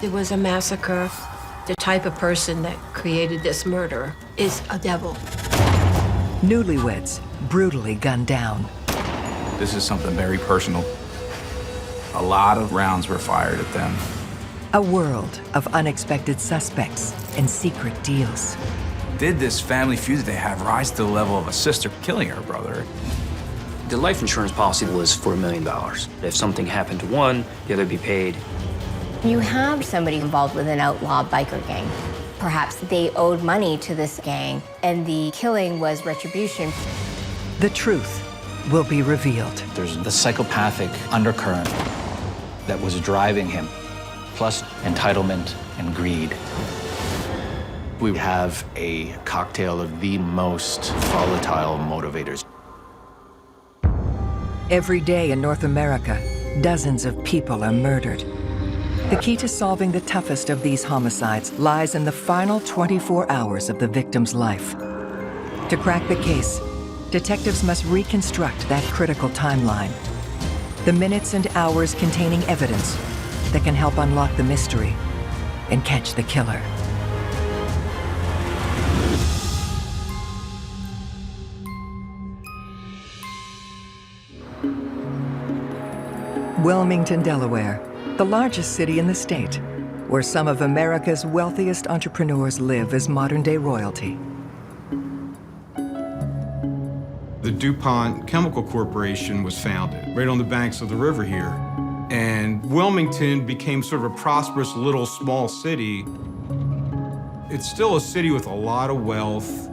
there was a massacre. The type of person that created this murder is a devil. Newlyweds, brutally gunned down. This is something very personal. A lot of rounds were fired at them. A world of unexpected suspects and secret deals. Did this family feud that they have rise to the level of a sister killing her brother? The life insurance policy was for $1 million. If something happened to one, the other would be paid. You have somebody involved with an outlaw biker gang. Perhaps they owed money to this gang, and the killing was retribution. The truth will be revealed. There's the psychopathic undercurrent that was driving him, plus entitlement and greed. We have a cocktail of the most volatile motivators. Every day in North America, dozens of people are murdered. The key to solving the toughest of these homicides lies in the final 24 hours of the victim's life. To crack the case, detectives must reconstruct that critical timeline. The minutes and hours containing evidence that can help unlock the mystery and catch the killer. Wilmington, Delaware, the largest city in the state, where some of America's wealthiest entrepreneurs live as modern-day royalty. The DuPont Chemical Corporation was founded right on the banks of the river here. And Wilmington became sort of a prosperous little small city. It's still a city with a lot of wealth.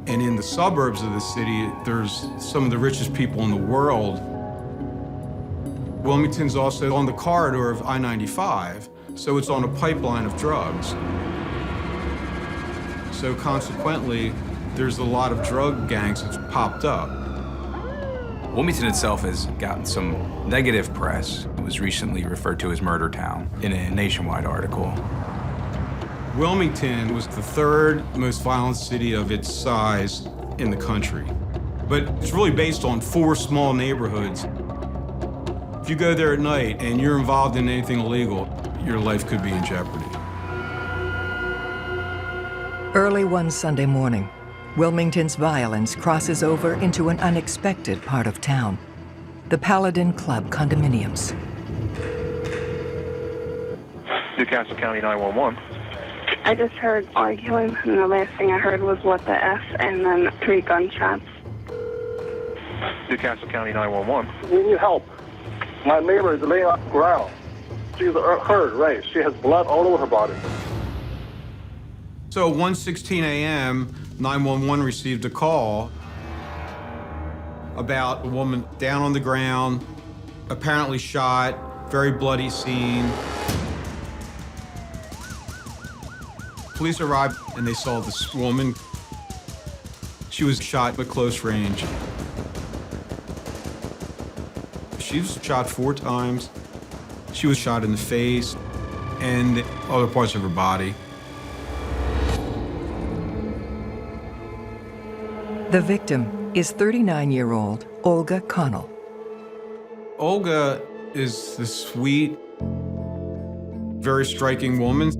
And in the suburbs of the city, there's some of the richest people in the world. Wilmington's also on the corridor of I-95, so it's on a pipeline of drugs. So consequently, there's a lot of drug gangs that have popped up. Wilmington itself has gotten some negative press. It was recently referred to as Murder Town in a Nationwide article. Wilmington was the third most violent city of its size in the country. But it's really based on 4 small neighborhoods. If you go there at night and you're involved in anything illegal, your life could be in jeopardy. Early one Sunday morning, Wilmington's violence crosses over into an unexpected part of town, the Paladin Club condominiums. Newcastle County 911. I just heard arguing, and the last thing I heard was what the F, and then 3 gunshots. Newcastle County 911. We need help. My neighbor is laying on the ground. She's hurt, right? She has blood all over her body. So at 1:16 a.m., 911 received a call about a woman down on the ground, apparently shot, very bloody scene. Police arrived and they saw this woman. She was shot at close range. She was shot 4 times. She was shot in the face and other parts of her body. The victim is 39-year-old Olga Connell. Olga is this sweet, very striking woman.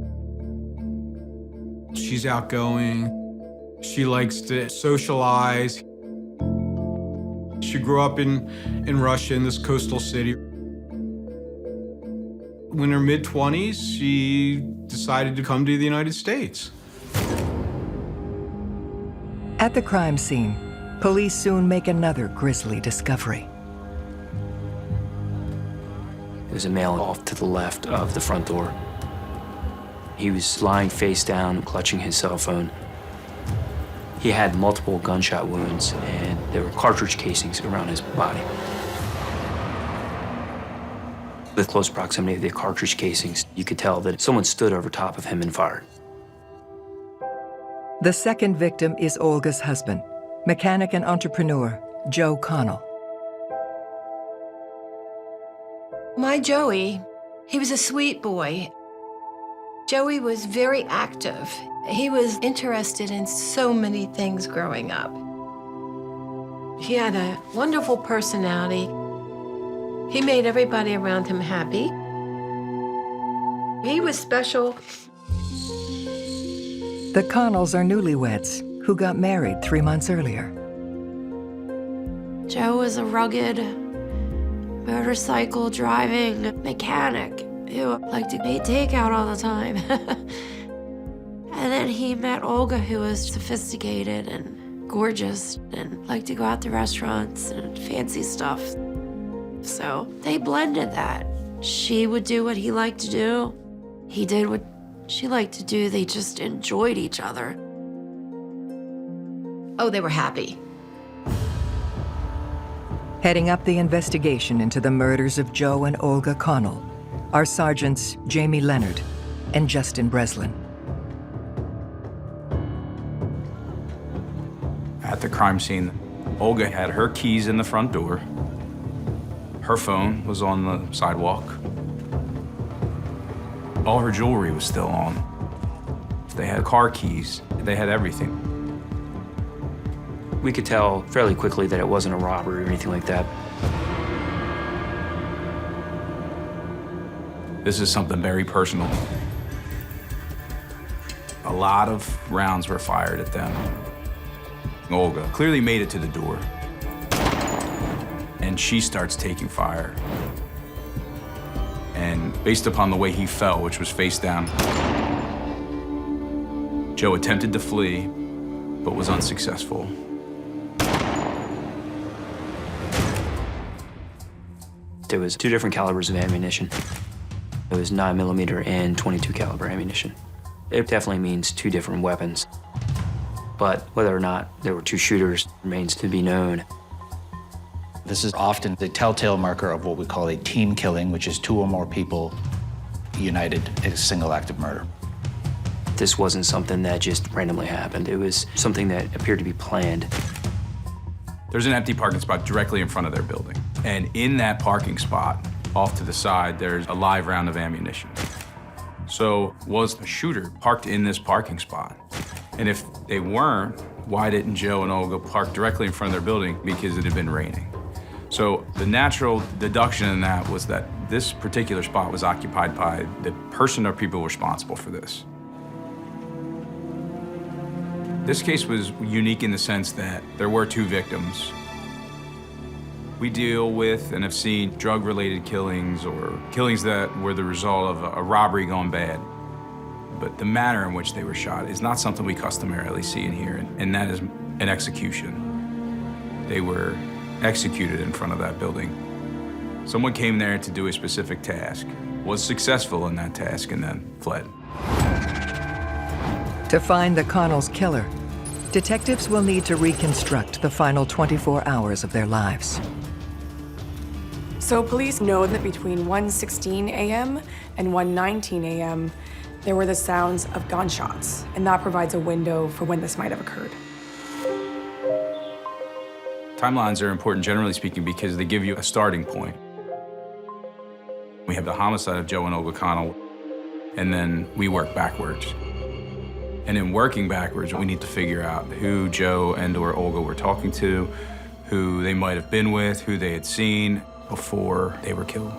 She's outgoing. She likes to socialize. She grew up in Russia, in this coastal city. In her mid-20s, she decided to come to the United States. At the crime scene, police soon make another grisly discovery. There's a male off to the left of the front door. He was lying face down, clutching his cell phone. He had multiple gunshot wounds, and there were cartridge casings around his body. With close proximity to the cartridge casings, you could tell that someone stood over top of him and fired. The second victim is Olga's husband, mechanic and entrepreneur Joe Connell. My Joey, he was a sweet boy. Joey was very active. He was interested in so many things growing up. He had a wonderful personality. He made everybody around him happy. He was special. The Connells are newlyweds who got married 3 months earlier. Joe was a rugged motorcycle driving mechanic who liked to eat takeout all the time. And then he met Olga, who was sophisticated and gorgeous and liked to go out to restaurants and fancy stuff. So they blended that. She would do what he liked to do. He did what she liked to do. They just enjoyed each other. Oh, they were happy. Heading up the investigation into the murders of Joe and Olga Connell are Sergeants Jamie Leonard and Justin Breslin. At the crime scene, Olga had her keys in the front door. Her phone was on the sidewalk. All her jewelry was still on. They had car keys. They had everything. We could tell fairly quickly that it wasn't a robbery or anything like that. This is something very personal. A lot of rounds were fired at them. Olga clearly made it to the door, and she starts taking fire. And based upon the way he fell, which was face down, Joe attempted to flee, but was unsuccessful. There was 2 different calibers of ammunition. It was 9mm and .22 caliber ammunition. It definitely means 2 different weapons. But whether or not there were 2 shooters remains to be known. This is often the telltale marker of what we call a team killing, which is 2 or more people united in a single act of murder. This wasn't something that just randomly happened. It was something that appeared to be planned. There's an empty parking spot directly in front of their building. And in that parking spot, off to the side, there's a live round of ammunition. So was the shooter parked in this parking spot? And if they weren't, why didn't Joe and Olga park directly in front of their building? Because it had been raining. So the natural deduction in that was that this particular spot was occupied by the person or people responsible for this. This case was unique in the sense that there were 2 victims. We deal with and have seen drug-related killings or killings that were the result of a robbery gone bad. But the manner in which they were shot is not something we customarily see in here, and that is an execution. They were executed in front of that building. Someone came there to do a specific task, was successful in that task, and then fled. To find the Connells' killer, detectives will need to reconstruct the final 24 hours of their lives. So police know that between 1:16 a.m. and 1:19 a.m., there were the sounds of gunshots, and that provides a window for when this might have occurred. Timelines are important, generally speaking, because they give you a starting point. We have the homicide of Joe and Olga Connell, and then we work backwards. And in working backwards, we need to figure out who Joe and/or Olga were talking to, who they might have been with, who they had seen before they were killed.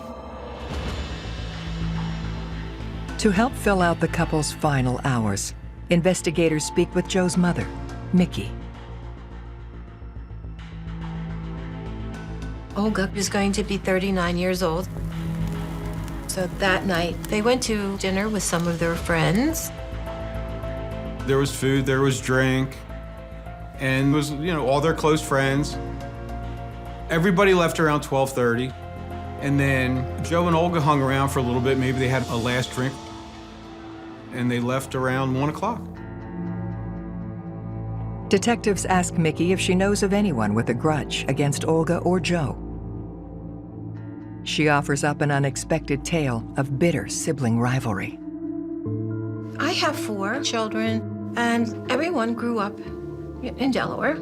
To help fill out the couple's final hours, investigators speak with Joe's mother, Mickey. Olga is going to be 39 years old. So that night, they went to dinner with some of their friends. There was food, there was drink, and it was, all their close friends. Everybody left around 12:30, and then Joe and Olga hung around for a little bit. Maybe they had a last drink, and they left around 1 o'clock. Detectives ask Mickey if she knows of anyone with a grudge against Olga or Joe. She offers up an unexpected tale of bitter sibling rivalry. I have 4 children, and everyone grew up in Delaware.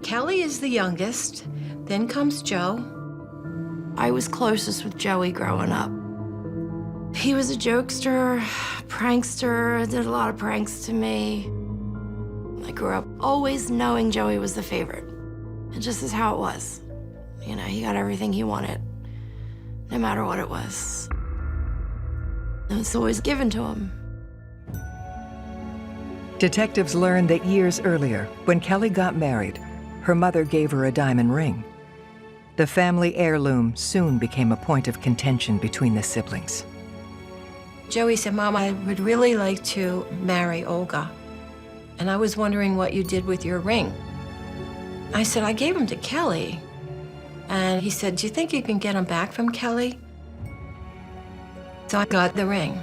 Kelly is the youngest, then comes Joe. I was closest with Joey growing up. He was a jokester, prankster, did a lot of pranks to me. I grew up always knowing Joey was the favorite. It just is how it was. He got everything he wanted, no matter what it was. It was always given to him. Detectives learned that years earlier, when Kelly got married, her mother gave her a diamond ring. The family heirloom soon became a point of contention between the siblings. Joey said, Mom, I would really like to marry Olga. And I was wondering what you did with your ring. I said, I gave him to Kelly. And he said, do you think you can get him back from Kelly? So I got the ring.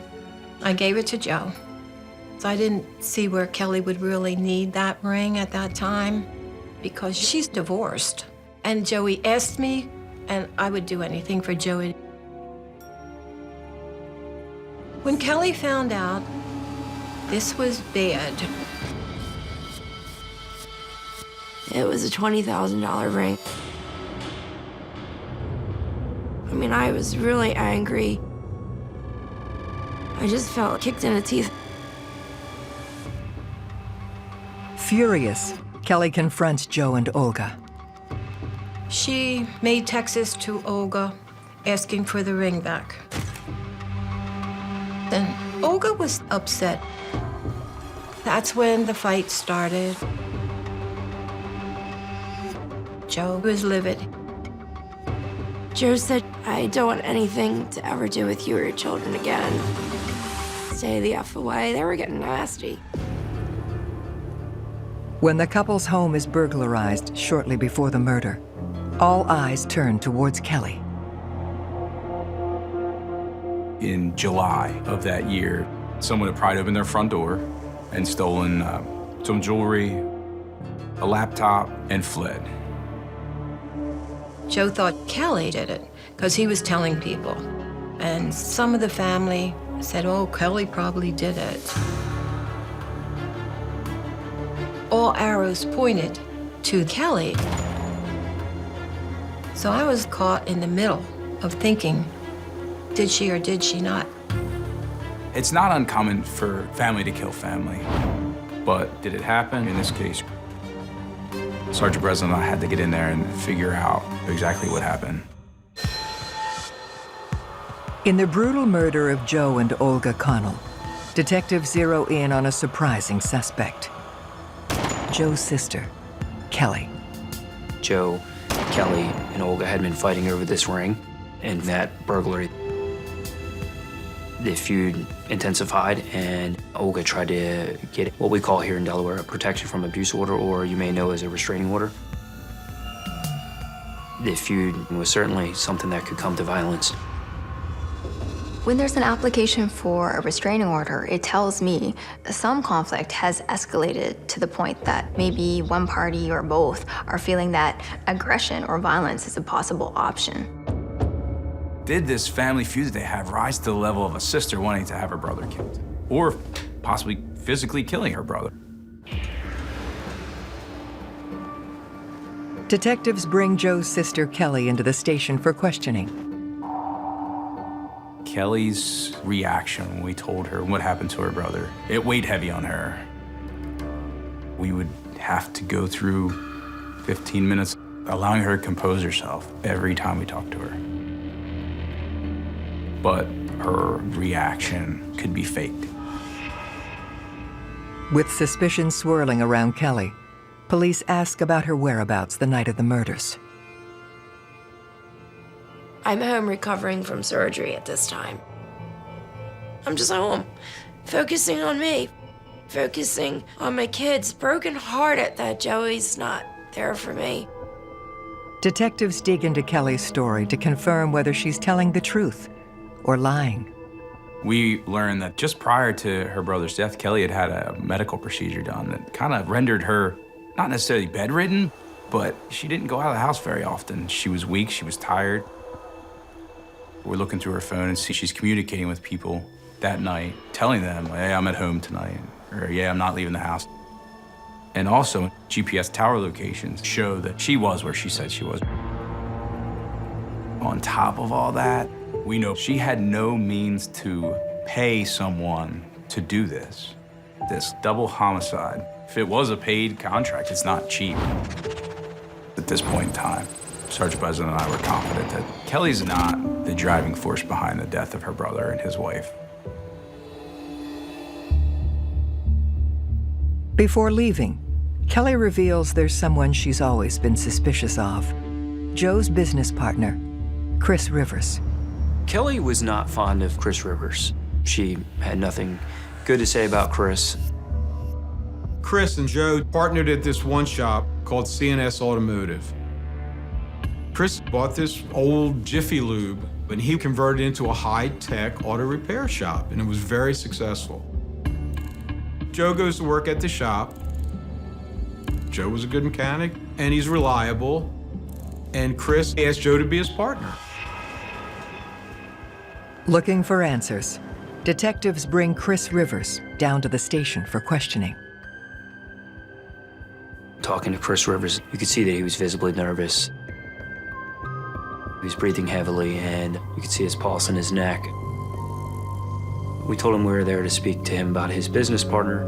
I gave it to Joe. So I didn't see where Kelly would really need that ring at that time because she's divorced. And Joey asked me, and I would do anything for Joey. When Kelly found out this was bad, It was a $20,000 ring. I mean, I was really angry. I just felt kicked in the teeth. Furious, Kelly confronts Joe and Olga. she made texts to Olga asking for the ring back. Then Olga was upset. That's when the fight started. Joe was livid. Joe said, I don't want anything to ever do with you or your children again. Stay the F away. They were getting nasty. When the couple's home is burglarized shortly before the murder, all eyes turn towards Kelly. In July of that year, someone had pried open their front door and stolen some jewelry, a laptop, and fled. Joe thought Kelly did it because he was telling people. And some of the family said, oh, Kelly probably did it. All arrows pointed to Kelly. So I was caught in the middle of thinking, did she or did she not? It's not uncommon for family to kill family, but did it happen? In this case, Sergeant Breslin and I had to get in there and figure out exactly what happened. In the brutal murder of Joe and Olga Connell, detectives zero in on a surprising suspect. Joe's sister, Kelly. Joe, Kelly, and Olga had been fighting over this ring, and that burglary. The feud intensified, and Olga tried to get what we call here in Delaware a protection from abuse order, or you may know as a restraining order. The feud was certainly something that could come to violence. When there's an application for a restraining order, it tells me some conflict has escalated to the point that maybe one party or both are feeling that aggression or violence is a possible option. Did this family feud that they have rise to the level of a sister wanting to have her brother killed? Or possibly physically killing her brother? Detectives bring Joe's sister Kelly into the station for questioning. Kelly's reaction when we told her what happened to her brother, it weighed heavy on her. We would have to go through 15 minutes allowing her to compose herself every time we talked to her. But her reaction could be faked. With suspicion swirling around Kelly, police ask about her whereabouts the night of the murders. I'm home recovering from surgery at this time. I'm just home, focusing on me, focusing on my kids, brokenhearted that Joey's not there for me. Detectives dig into Kelly's story to confirm whether she's telling the truth or lying. We learned that just prior to her brother's death, Kelly had had a medical procedure done that kind of rendered her not necessarily bedridden, but she didn't go out of the house very often. She was weak, she was tired. We're looking through her phone and see she's communicating with people that night, telling them, hey, I'm at home tonight, or yeah, I'm not leaving the house. And also, GPS tower locations show that she was where she said she was. On top of all that, we know she had no means to pay someone to do this. This double homicide. If it was a paid contract, it's not cheap. At this point in time, Sergeant Breslin and I were confident that Kelly's not the driving force behind the death of her brother and his wife. Before leaving, Kelly reveals there's someone she's always been suspicious of. Joe's business partner, Chris Rivers. Kelly was not fond of Chris Rivers. She had nothing good to say about Chris. Chris and Joe partnered at this one shop called CNS Automotive. Chris bought this old Jiffy Lube, and he converted it into a high-tech auto repair shop, and it was very successful. Joe goes to work at the shop. Joe was a good mechanic, and he's reliable, and Chris asked Joe to be his partner. Looking for answers, detectives bring Chris Rivers down to the station for questioning. Talking to Chris Rivers, you could see that he was visibly nervous. He was breathing heavily, and you could see his pulse in his neck. We told him we were there to speak to him about his business partner.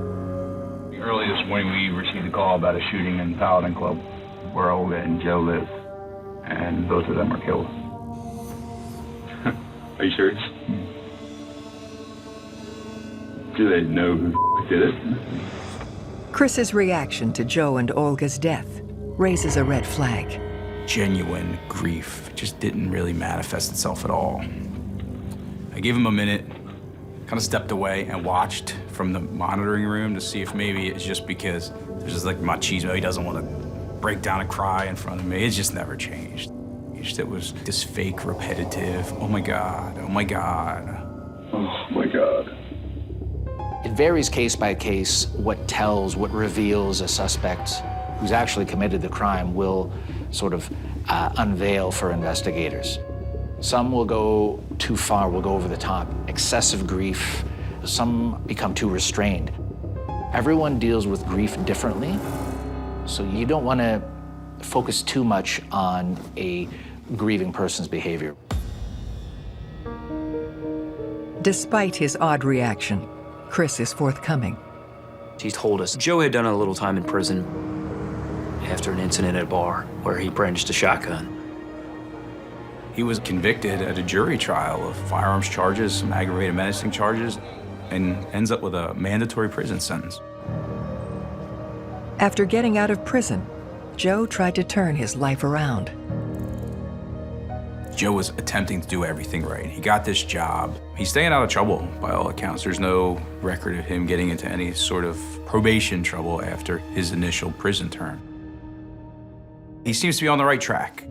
Early this morning, we received a call about a shooting in Paladin Club where Olga and Joe live, and both of them are killed. Are you serious? Do they know who did it? Chris's reaction to Joe and Olga's death raises a red flag. Genuine grief just didn't really manifest itself at all. I gave him a minute, kind of stepped away and watched from the monitoring room to see if maybe it's just because there's just like machismo. He doesn't want to break down and cry in front of me. It's just never changed. It was this fake, repetitive, oh my God, oh my God. Oh my God. It varies case by case what reveals a suspect who's actually committed the crime will sort of unveil for investigators. Some will go too far, will go over the top, excessive grief. Some become too restrained. Everyone deals with grief differently, so you don't want to focus too much on a grieving person's behavior. Despite his odd reaction, Chris is forthcoming. He told us Joe had done a little time in prison after an incident at a bar where he brandished a shotgun. He was convicted at a jury trial of firearms charges, some aggravated menacing charges, and ends up with a mandatory prison sentence. After getting out of prison, Joe tried to turn his life around. Joe was attempting to do everything right. He got this job. He's staying out of trouble by all accounts. There's no record of him getting into any sort of probation trouble after his initial prison term. He seems to be on the right track.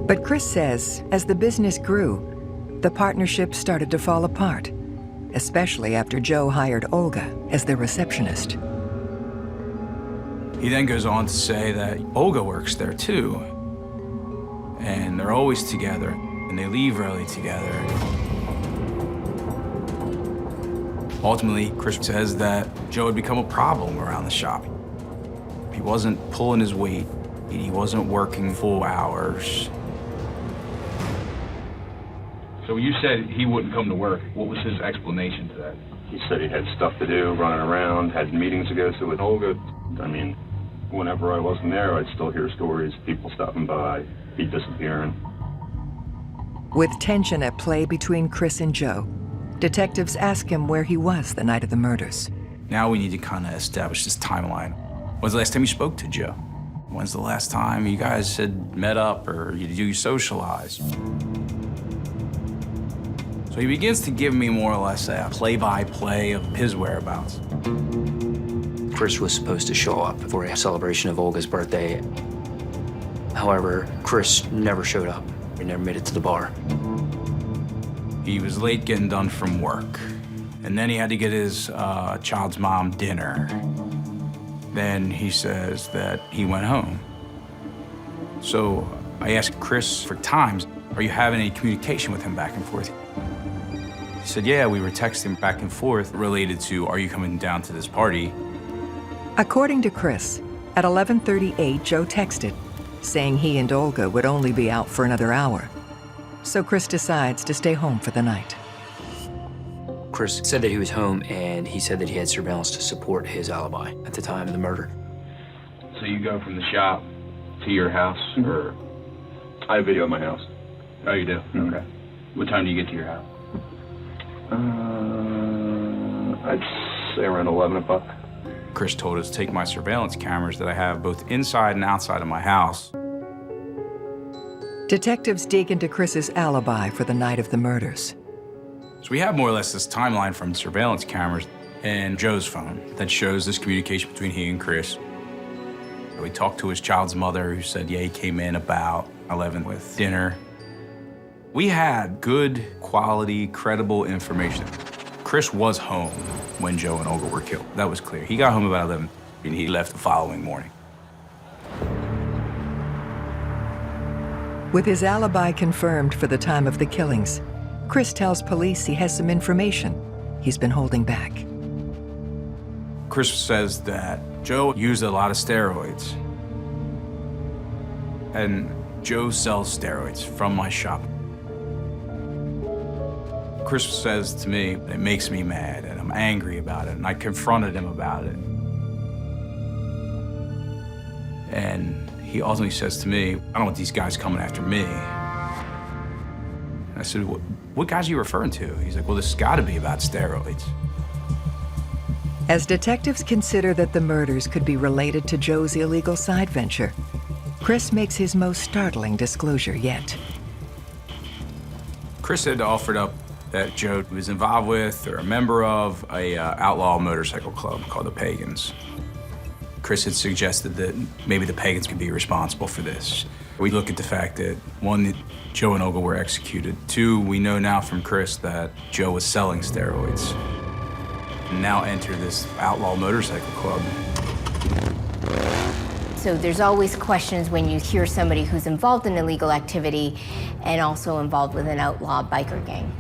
But Chris says as the business grew, the partnership started to fall apart, especially after Joe hired Olga as their receptionist. He then goes on to say that Olga works there too, and they're always together, and they leave early together. Ultimately, Chris says that Joe had become a problem around the shop. He wasn't pulling his weight. He wasn't working full hours. So you said he wouldn't come to work. What was his explanation to that? He said he had stuff to do, running around, had meetings to go to with Olga. I mean, whenever I wasn't there, I'd still hear stories, people stopping by, he disappearing. With tension at play between Chris and Joe, detectives ask him where he was the night of the murders. Now we need to kind of establish this timeline. When's the last time you spoke to Joe? When's the last time you guys had met up or you socialized? So he begins to give me more or less a play-by-play of his whereabouts. Chris was supposed to show up for a celebration of Olga's birthday. However, Chris never showed up. He never made it to the bar. He was late getting done from work, and then he had to get his child's mom dinner. Then he says that he went home. So I asked Chris for times, are you having any communication with him back and forth? He said, yeah, we were texting back and forth related to, are you coming down to this party? According to Chris, at 11:38, Joe texted, saying he and Olga would only be out for another hour. So Chris decides to stay home for the night. Chris said that he was home, and he said that he had surveillance to support his alibi at the time of the murder. So you go from the shop to your house, or? I have video at my house. Oh, you do? Okay. What time do you get to your house? I'd say around 11 o'clock. Chris told us to take my surveillance cameras that I have both inside and outside of my house. Detectives dig into Chris's alibi for the night of the murders. So we have more or less this timeline from surveillance cameras and Joe's phone that shows this communication between he and Chris. We talked to his child's mother, who said, yeah, he came in about 11 with dinner. We had good, quality, credible information. Chris was home when Joe and Olga were killed. That was clear. He got home about 11, and he left the following morning. With his alibi confirmed for the time of the killings, Chris tells police he has some information he's been holding back. Chris says that Joe used a lot of steroids. And Joe sells steroids from my shop. Chris says to me, it makes me mad, and I'm angry about it, and I confronted him about it. And he ultimately says to me, I don't want these guys coming after me. And I said, what guys are you referring to? He's like, well, this has got to be about steroids. As detectives consider that the murders could be related to Joe's illegal side venture, Chris makes his most startling disclosure yet. Chris had offered up that Joe was involved with or a member of a outlaw motorcycle club called the Pagans. Chris had suggested that maybe the Pagans could be responsible for this. We look at the fact that, one, that Joe and Olga were executed. Two, we know now from Chris that Joe was selling steroids. And now enter this outlaw motorcycle club. So there's always questions when you hear somebody who's involved in illegal activity and also involved with an outlaw biker gang.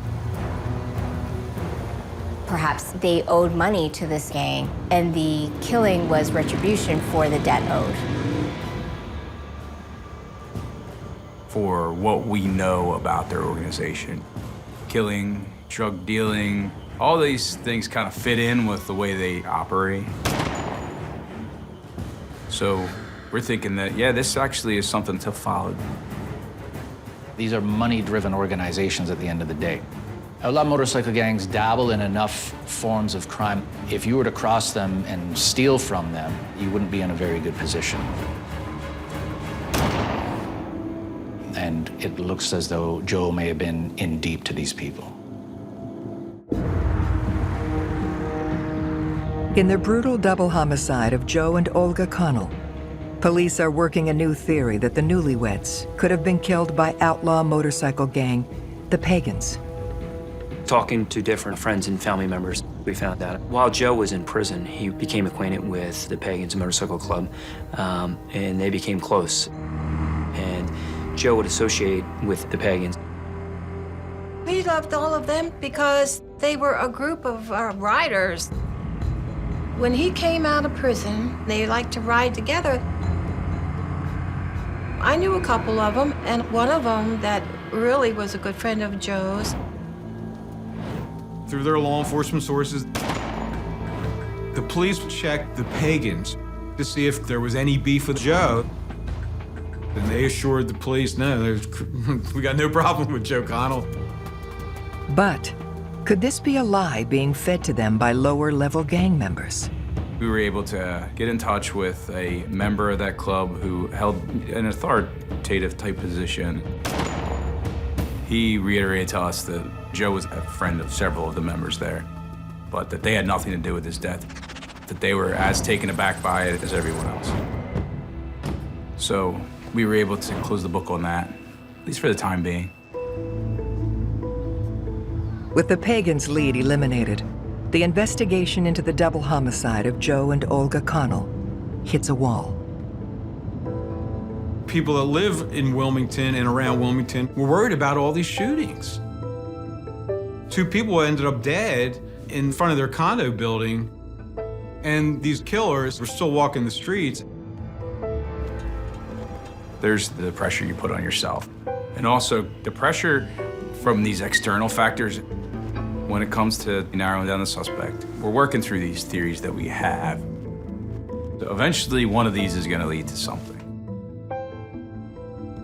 Perhaps they owed money to this gang, and the killing was retribution for the debt owed. For what we know about their organization. Killing, drug dealing, all these things kind of fit in with the way they operate. So we're thinking that, yeah, this actually is something to follow. These are money-driven organizations at the end of the day. Outlaw motorcycle gangs dabble in enough forms of crime. If you were to cross them and steal from them, you wouldn't be in a very good position. And it looks as though Joe may have been in deep to these people. In the brutal double homicide of Joe and Olga Connell, police are working a new theory that the newlyweds could have been killed by outlaw motorcycle gang, the Pagans. Talking to different friends and family members, we found out while Joe was in prison, he became acquainted with the Pagans Motorcycle Club, and they became close. And Joe would associate with the Pagans. We loved all of them because they were a group of riders. When he came out of prison, they liked to ride together. I knew a couple of them, and one of them that really was a good friend of Joe's. Through their law enforcement sources, the police checked the Pagans to see if there was any beef with Joe. And they assured the police, no, we got no problem with Joe Connell. But could this be a lie being fed to them by lower-level gang members? We were able to get in touch with a member of that club who held an authoritative type position. He reiterated to us that Joe was a friend of several of the members there, but that they had nothing to do with his death, that they were as taken aback by it as everyone else. So we were able to close the book on that, at least for the time being. With the Pagans' lead eliminated, the investigation into the double homicide of Joe and Olga Connell hits a wall. People that live in Wilmington and around Wilmington were worried about all these shootings. 2 people ended up dead in front of their condo building, and these killers were still walking the streets. There's the pressure you put on yourself, and also the pressure from these external factors when it comes to narrowing down the suspect. We're working through these theories that we have. So eventually, one of these is going to lead to something.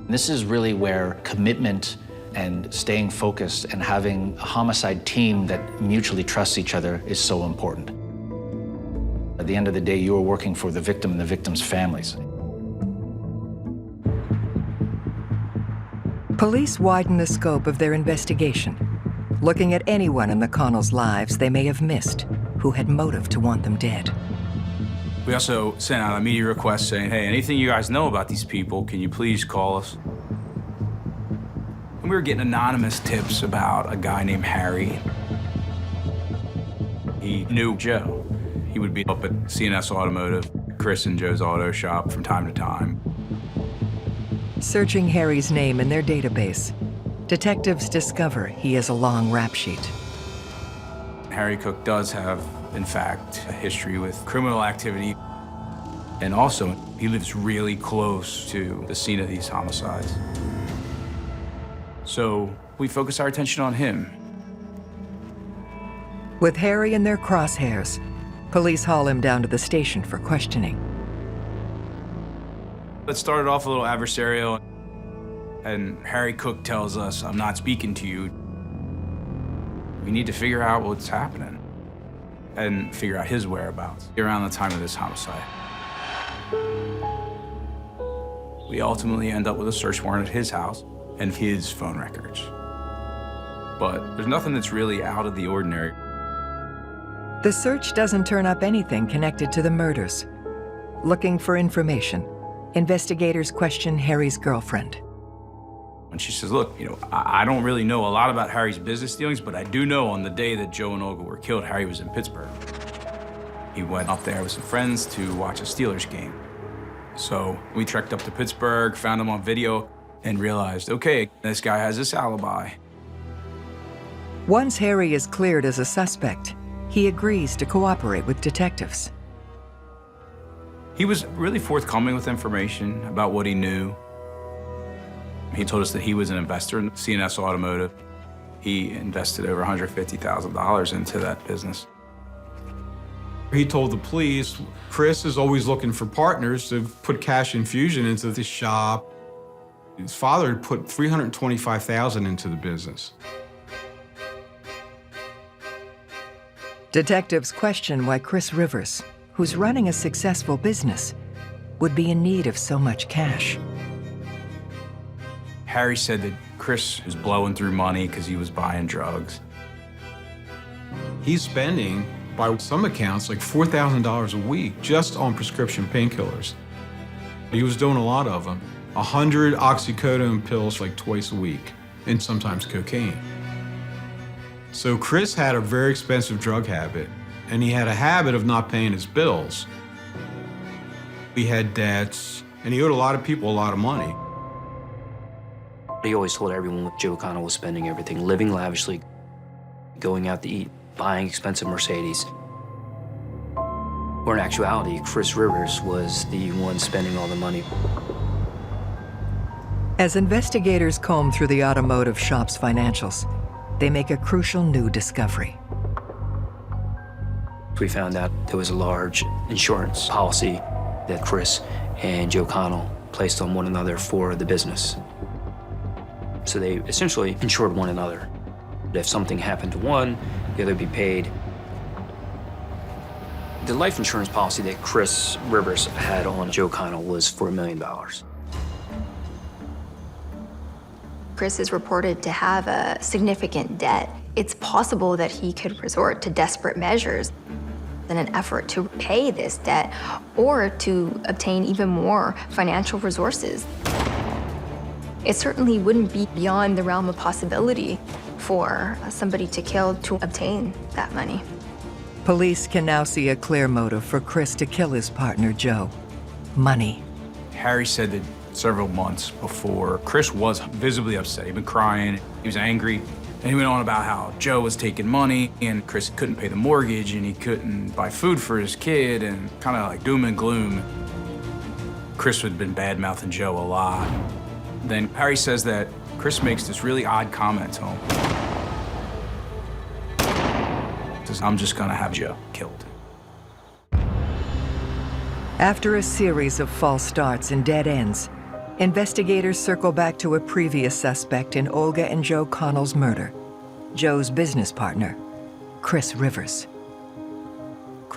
This is really where commitment and staying focused and having a homicide team that mutually trusts each other is so important. the end of the day, you were working for the victim and the victim's families. Police widen the scope of their investigation, looking at anyone in the Connells' lives they may have missed who had motive to want them dead. We also sent out a media request saying, hey, anything you guys know about these people, can you please call us? And we were getting anonymous tips about a guy named Harry. He knew Joe. He would be up at CNS Automotive, Chris and Joe's auto shop from time to time. Searching Harry's name in their database, detectives discover he has a long rap sheet. Harry Cook does have, in fact, a history with criminal activity. And also, he lives really close to the scene of these homicides. So we focus our attention on him. With Harry in their crosshairs, police haul him down to the station for questioning. It started off a little adversarial, and Harry Cook tells us, I'm not speaking to you. We need to figure out what's happening and figure out his whereabouts around the time of this homicide. We ultimately end up with a search warrant at his house and his phone records. But there's nothing that's really out of the ordinary. The search doesn't turn up anything connected to the murders. Looking for information, investigators question Harry's girlfriend. And she says, look, I don't really know a lot about Harry's business dealings, but I do know on the day that Joe and Olga were killed, Harry was in Pittsburgh. He went up there with some friends to watch a Steelers game. So we trekked up to Pittsburgh, found him on video, and realized, okay, this guy has this alibi. Once Harry is cleared as a suspect, he agrees to cooperate with detectives. He was really forthcoming with information about what he knew. He told us that he was an investor in CNS Automotive. He invested over $150,000 into that business. He told the police, Chris is always looking for partners to put cash infusion into the shop. His father had put $325,000 into the business. Detectives question why Chris Rivers, who's running a successful business, would be in need of so much cash. Harry said that Chris was blowing through money because he was buying drugs. He's spending, by some accounts, like $4,000 a week just on prescription painkillers. He was doing a lot of them. 100 oxycodone pills like twice a week, and sometimes cocaine. So Chris had a very expensive drug habit, and he had a habit of not paying his bills. He had debts, and he owed a lot of people a lot of money. He always told everyone Joe Connell was spending everything, living lavishly, going out to eat, buying expensive Mercedes. Or in actuality, Chris Rivers was the one spending all the money. As investigators comb through the automotive shop's financials, they make a crucial new discovery. We found out there was a large insurance policy that Chris and Joe Connell placed on one another for the business. So they essentially insured one another. If something happened to one, the other would be paid. The life insurance policy that Chris Rivers had on Joe Connell was for $1 million. Chris is reported to have a significant debt. It's possible that he could resort to desperate measures in an effort to pay this debt or to obtain even more financial resources. It certainly wouldn't be beyond the realm of possibility for somebody to kill to obtain that money. Police can now see a clear motive for Chris to kill his partner, Joe: money. Harry said that several months before, Chris was visibly upset. He'd been crying, he was angry, and he went on about how Joe was taking money, and Chris couldn't pay the mortgage, and he couldn't buy food for his kid, and kind of like doom and gloom. Chris had been bad-mouthing Joe a lot. Then Harry says that Chris makes this really odd comment to him. Says, I'm just gonna have Joe killed. After a series of false starts and dead ends, investigators circle back to a previous suspect in Olga and Joe Connell's murder, Joe's business partner, Chris Rivers.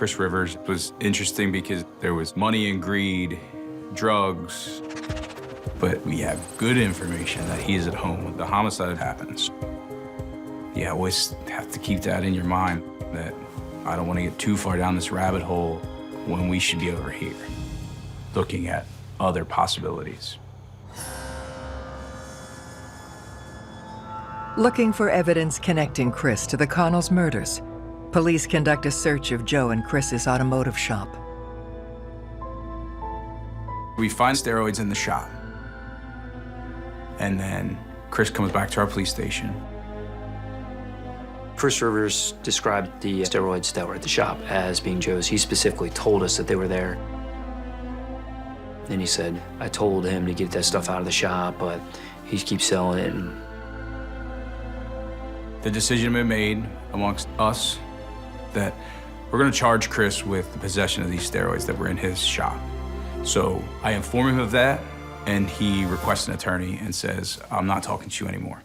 Chris Rivers was interesting because there was money and greed, drugs, but we have good information that he is at home when the homicide happens. You always have to keep that in your mind, that I don't want to get too far down this rabbit hole when we should be over here, looking at other possibilities. Looking for evidence connecting Chris to the Connells murders, police conduct a search of Joe and Chris's automotive shop. We find steroids in the shop. And then Chris comes back to our police station. Chris Rivers described the steroids that were at the shop as being Joe's. He specifically told us that they were there. And he said, I told him to get that stuff out of the shop, but he keeps selling it. And the decision been made amongst us that we're gonna charge Chris with the possession of these steroids that were in his shop. So I inform him of that, and he requests an attorney and says, I'm not talking to you anymore.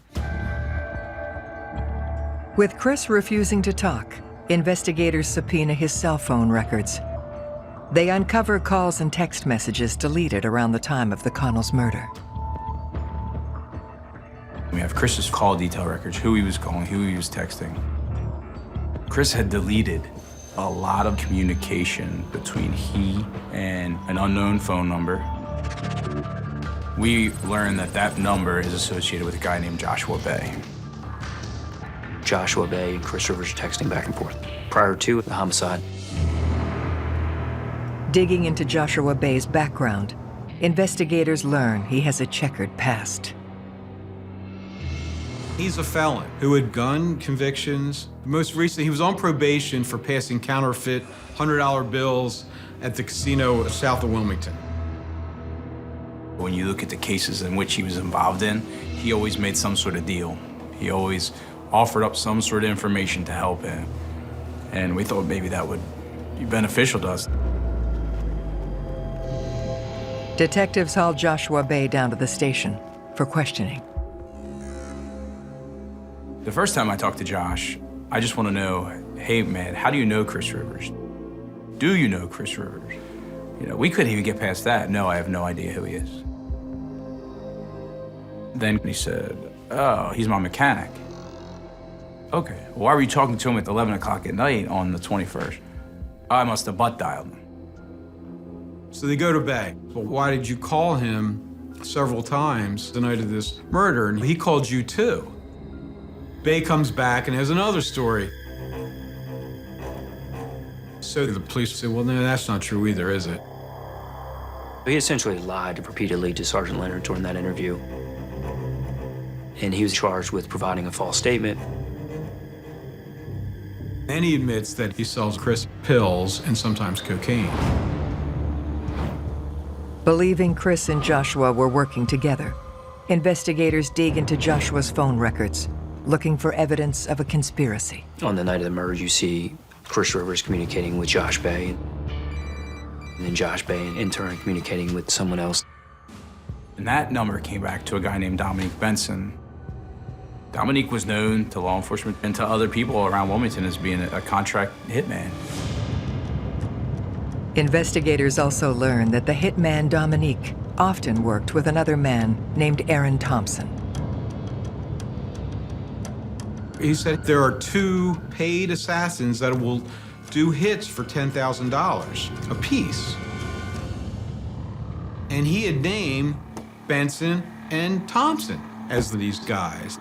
With Chris refusing to talk, investigators subpoena his cell phone records. They uncover calls and text messages deleted around the time of the Connells murder. We have Chris's call detail records, who he was calling, who he was texting. Chris had deleted a lot of communication between he and an unknown phone number. We learned that that number is associated with a guy named Joshua Bay. Joshua Bay and Chris Rivers are texting back and forth prior to the homicide. Digging into Joshua Bay's background, investigators learn he has a checkered past. He's a felon who had gun convictions. Most recently, he was on probation for passing counterfeit $100 bills at the casino south of Wilmington. When you look at the cases in which he was involved in, he always made some sort of deal. He always offered up some sort of information to help him. And we thought maybe that would be beneficial to us. Detectives haul Joshua Bay down to the station for questioning. The first time I talked to Josh, I just want to know, hey man, how do you know Chris Rivers? Do you know Chris Rivers? You know, we couldn't even get past that. No, I have no idea who he is. Then he said, oh, he's my mechanic. Okay, why were you talking to him at 11 o'clock at night on the 21st? I must have butt dialed him. So they go to Bay. Well, why did you call him several times the night of this murder? And he called you too. Bay comes back and has another story. So the police say, well, no, that's not true either, is it? He essentially lied repeatedly to Sergeant Leonard during that interview. And he was charged with providing a false statement. And he admits that he sells Chris pills and sometimes cocaine. Believing Chris and Joshua were working together, investigators dig into Joshua's phone records, looking for evidence of a conspiracy. On the night of the murder, you see Chris Rivers communicating with Josh Bay, and then Josh Bay in turn communicating with someone else. And that number came back to a guy named Dominique Benson. Dominique was known to law enforcement and to other people around Wilmington as being a contract hitman. Investigators also learn that the hitman Dominique often worked with another man named Aaron Thompson. He said there are 2 paid assassins that will do hits for $10,000 apiece. And he had named Benson and Thompson as these guys.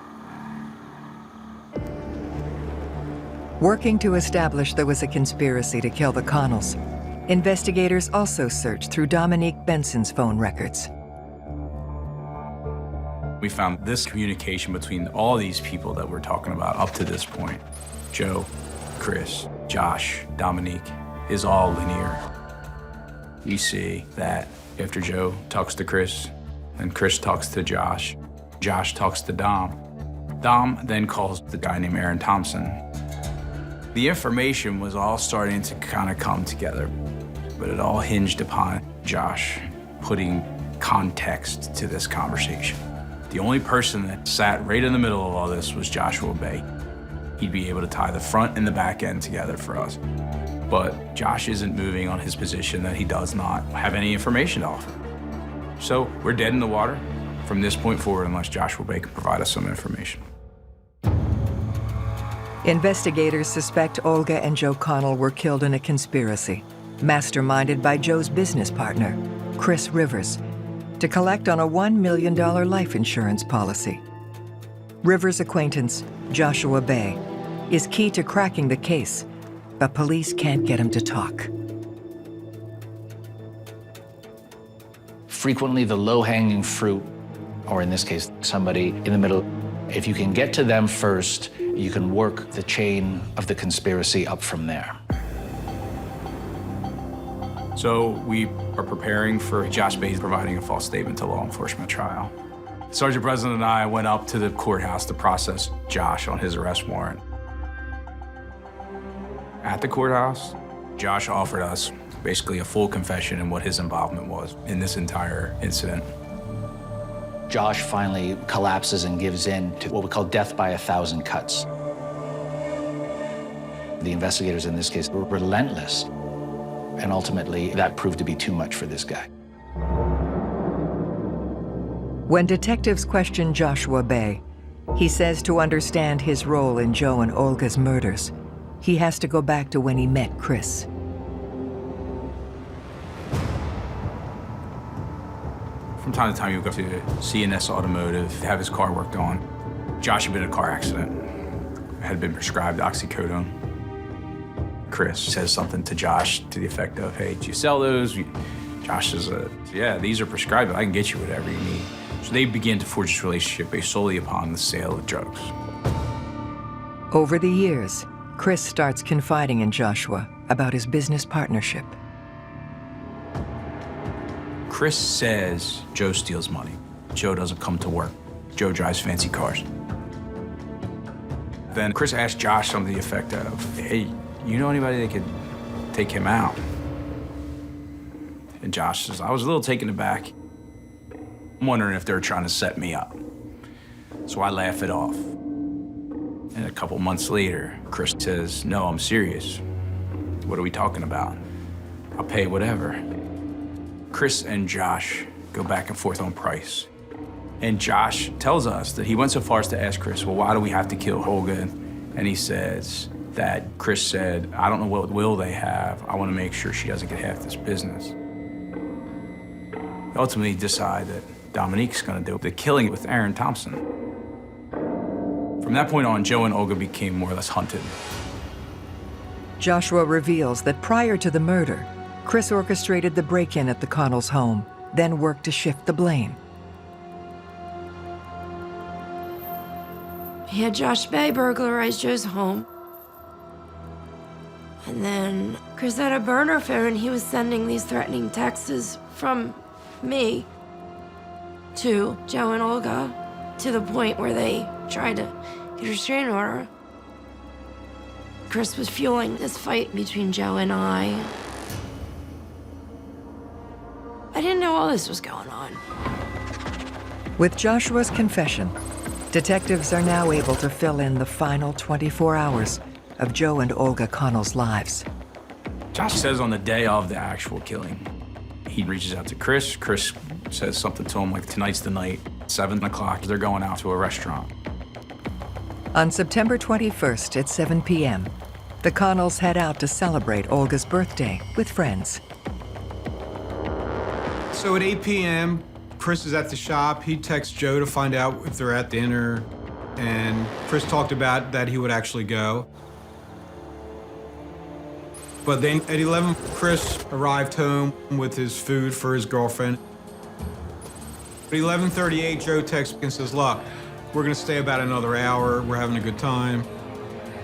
Working to establish there was a conspiracy to kill the Connells, investigators also searched through Dominique Benson's phone records. We found this communication between all these people that we're talking about up to this point. Joe, Chris, Josh, Dominique, is all linear. You see that after Joe talks to Chris, and Chris talks to Josh, Josh talks to Dom. Dom then calls the guy named Aaron Thompson. The information was all starting to kind of come together, but it all hinged upon Josh putting context to this conversation. The only person that sat right in the middle of all this was Joshua Bay. He'd be able to tie the front and the back end together for us. But Josh isn't moving on his position that he does not have any information to offer. So we're dead in the water from this point forward unless Joshua Bay can provide us some information. Investigators suspect Olga and Joe Connell were killed in a conspiracy, masterminded by Joe's business partner, Chris Rivers, to collect on a $1 million life insurance policy. Rivers' acquaintance, Joshua Bay, is key to cracking the case, but police can't get him to talk. Frequently, the low-hanging fruit, or in this case, somebody in the middle, if you can get to them first, you can work the chain of the conspiracy up from there. So we are preparing for Josh Bay providing a false statement to law enforcement trial. Sergeant President and I went up to the courthouse to process Josh on his arrest warrant. At the courthouse, Josh offered us basically a full confession in what his involvement was in this entire incident. Josh finally collapses and gives in to what we call death by 1,000 cuts. The investigators in this case were relentless, and ultimately that proved to be too much for this guy. When detectives question Joshua Bay, he says to understand his role in Joe and Olga's murders, he has to go back to when he met Chris. From time to time, you go to CNS Automotive, have his car worked on. Josh had been in a car accident, had been prescribed oxycodone. Chris says something to Josh to the effect of, hey, do you sell those? Josh says, yeah, these are prescribed, but I can get you whatever you need. So they begin to forge this relationship based solely upon the sale of drugs. Over the years, Chris starts confiding in Joshua about his business partnership. Chris says Joe steals money. Joe doesn't come to work. Joe drives fancy cars. Then Chris asked Josh something to the effect of, hey, you know anybody that could take him out? And Josh says, I was a little taken aback. I'm wondering if they're trying to set me up. So I laugh it off. And a couple months later, Chris says, no, I'm serious. What are we talking about? I'll pay whatever. Chris and Josh go back and forth on price. And Josh tells us that he went so far as to ask Chris, well, why do we have to kill Olga? And he says that Chris said, I don't know what will they have. I want to make sure she doesn't get half this business. They ultimately decide that Dominique's going to do the killing with Aaron Thompson. From that point on, Joe and Olga became more or less hunted. Joshua reveals that prior to the murder, Chris orchestrated the break-in at the Connells' home, then worked to shift the blame. He had Josh Bay burglarize Joe's home. And then Chris had a burner phone. He was sending these threatening texts from me to Joe and Olga to the point where they tried to get a restraining order. Chris was fueling this fight between Joe and I. I didn't know all this was going on. With Joshua's confession, detectives are now able to fill in the final 24 hours of Joe and Olga Connell's lives. Josh says on the day of the actual killing, he reaches out to Chris. Chris says something to him like, tonight's the night, 7 o'clock, they're going out to a restaurant. On September 21st at 7 p.m., the Connells head out to celebrate Olga's birthday with friends. So at 8 p.m., Chris is at the shop. He texts Joe to find out if they're at dinner, and Chris talked about that he would actually go. But then at 11, Chris arrived home with his food for his girlfriend. At 11:38, Joe texts and says, look, we're gonna stay about another hour. We're having a good time.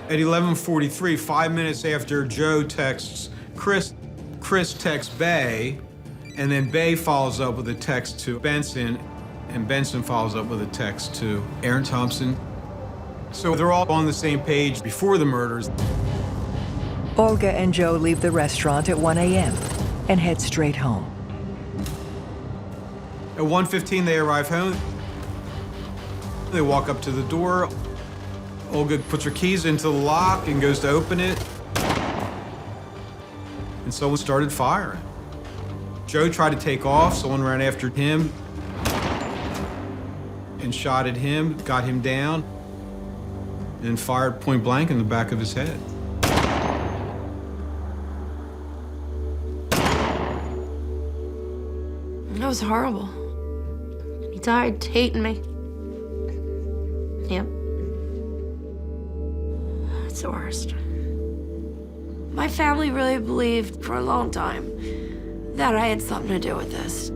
At 11:43, 5 minutes after Joe texts Chris texts Bay, and then Bay follows up with a text to Benson, and Benson follows up with a text to Aaron Thompson. So they're all on the same page before the murders. Olga and Joe leave the restaurant at 1 a.m. and head straight home. At 1:15, they arrive home. They walk up to the door. Olga puts her keys into the lock and goes to open it. and someone started firing. Joe tried to take off, someone ran after him and shot at him, got him down, and fired point blank in the back of his head. That was horrible. He died hating me. Yep. It's the worst. My family really believed for a long time that I had something to do with this.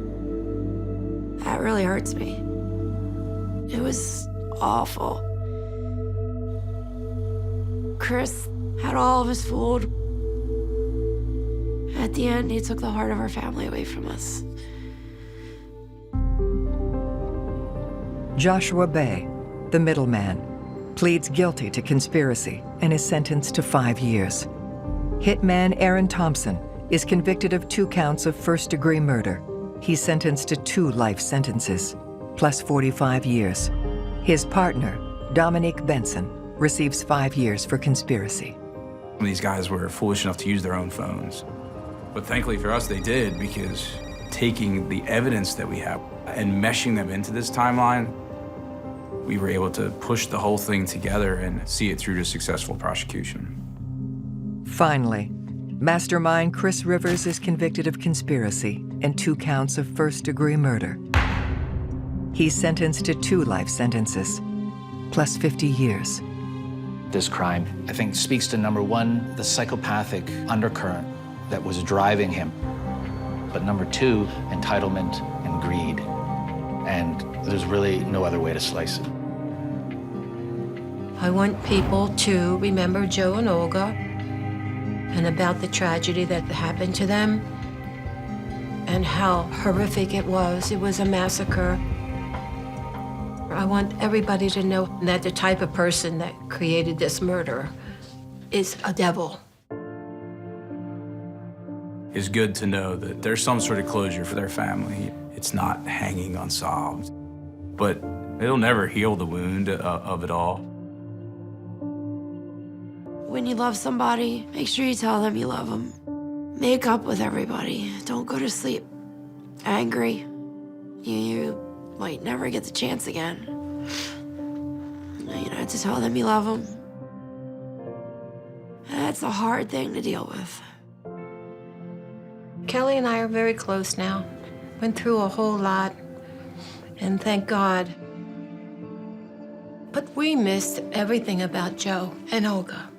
That really hurts me. It was awful. Chris had all of us fooled. At the end, he took the heart of our family away from us. Joshua Bay, the middleman, pleads guilty to conspiracy and is sentenced to 5 years. Hitman Aaron Thompson is convicted of 2 counts of first-degree murder. He's sentenced to 2 life sentences, plus 45 years. His partner, Dominique Benson, receives 5 years for conspiracy. These guys were foolish enough to use their own phones. But thankfully for us, they did, because taking the evidence that we have and meshing them into this timeline, we were able to push the whole thing together and see it through to successful prosecution. Finally, mastermind Chris Rivers is convicted of conspiracy and 2 counts of first-degree murder. He's sentenced to 2 life sentences, plus 50 years. This crime, I think, speaks to, number 1, the psychopathic undercurrent that was driving him. But number 2, entitlement and greed. And there's really no other way to slice it. I want people to remember Joe and Olga and about the tragedy that happened to them and how horrific it was. It was a massacre. I want everybody to know that the type of person that created this murder is a devil. It's good to know that there's some sort of closure for their family. It's not hanging unsolved, but it'll never heal the wound of it all. When you love somebody, make sure you tell them you love them. Make up with everybody. Don't go to sleep angry. You might never get the chance again. You know, to tell them you love them. That's a hard thing to deal with. Kelly and I are very close now. Went through a whole lot, and thank God. But we missed everything about Joe and Olga.